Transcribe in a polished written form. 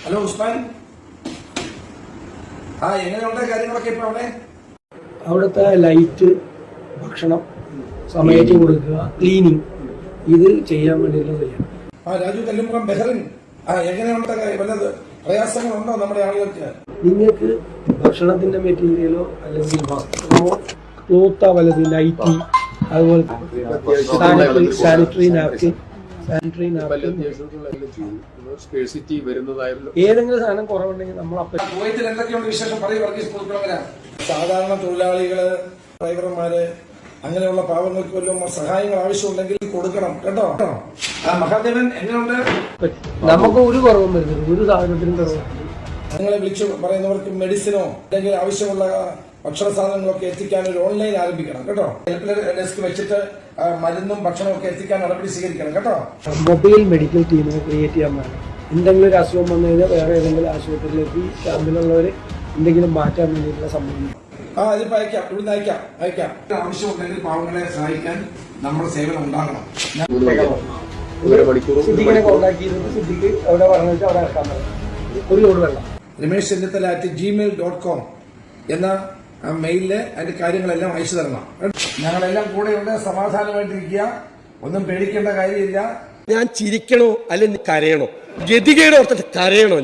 Hello Usman. എങ്ങനെയുണ്ട് കാര്യങ്ങളൊക്കെ ഇപ്പൊ അവിടെ? അവിടുത്തെ ലൈറ്റ്, ഭക്ഷണം സമയത്ത് കൊടുക്കുക, ക്ലീനിങ്, ഇത് ചെയ്യാൻ വേണ്ടിയുള്ള ചെയ്യാം. രാജു കല്ലുംപുറം ബെഹറിൻ, എങ്ങനെയുണ്ട്? വല്ലത് പ്രയാസങ്ങളുണ്ടോ നമ്മുടെ ആളുകൾക്ക്? നിങ്ങൾക്ക് ഭക്ഷണത്തിന്റെ മെറ്റീരിയലോ അല്ലെങ്കിൽ വസ്ത്രമോ, ക്ലോത്തോ, വല്ലത് നൈറ്റി, അതുപോലെ സാനിറ്ററി നാപ്കിൻ, ഏതെങ്കിലും സാധനം കുറവുണ്ടെങ്കിൽ നമ്മൾ കുവൈത്തിൽ എന്തൊക്കെയുണ്ട് വിശേഷം? പറയൂ വർഗീസ് പുതുക്കുളങ്ങര. സാധാരണ തൊഴിലാളികള്, ഡ്രൈവർമാര്, അങ്ങനെയുള്ള പാവങ്ങൾക്ക് വല്ലതും സഹായങ്ങൾ ആവശ്യമുണ്ടെങ്കിൽ കൊടുക്കണം കേട്ടോ. മഹാദേവൻ എങ്ങനെയുണ്ട്? നമുക്ക് ഒരു കുറവും വരുന്നില്ല, ഒരു സാധനത്തിനും കുറവ്. നിങ്ങളെ വിളിച്ചു പറയുന്നവർക്ക് മെഡിസിനോ അല്ലെങ്കിൽ ആവശ്യമുള്ള ഭക്ഷണ സാധനങ്ങളൊക്കെ എത്തിക്കാൻ ഒരു ഓൺലൈൻ ആരംഭിക്കണം കേട്ടോ. ഹെൽപ്പ് ഡെസ്ക് വെച്ചിട്ട് മരുന്നും ഭക്ഷണവും ഒക്കെ എത്തിക്കാൻ നടപടി സ്വീകരിക്കണം കേട്ടോ. മൊബൈൽ മെഡിക്കൽ ടീമിനെ ക്രിയേറ്റ് ചെയ്യാൻ വേണം. എന്തെങ്കിലും ഒരു അസുഖം വന്നു കഴിഞ്ഞാൽ വേറെ ഏതെങ്കിലും ആശുപത്രിയിലേക്ക് ക്യാമ്പിലുള്ളവർ എന്തെങ്കിലും മാറ്റാൻ വേണ്ടിയിട്ടുള്ള സംഭവം അതിപ്പോ അയക്കാം, ഇവിടുന്ന് അയക്കാം. ആവശ്യമുണ്ടെങ്കിൽ പാവങ്ങളെ സഹായിക്കാൻ നമ്മുടെ സേവനം ഉണ്ടാകണം. സിദ്ദിഖിനെ കോൺടാക്ട് ചെയ്തിട്ട് സിദ്ദിഖ് എവിടെ പറഞ്ഞിട്ട് അവിടെ ഇറക്കാൻ പറയും. ഒരു ലോഡ് വെള്ളം. RameshChennitthala@gmail.com എന്ന മെയിലില് അതിന്റെ കാര്യങ്ങളെല്ലാം അയച്ചു തരണം. ഞങ്ങളെല്ലാം കൂടെയുണ്ട്. സമാധാനമായിട്ടിരിക്കുക, ഒന്നും പേടിക്കേണ്ട കാര്യമില്ല. ഞാൻ ചിരിക്കണോ അല്ലെങ്കിൽ കരയണോ? ഗതികേട് ഓർത്തിട്ട് കരയണോ?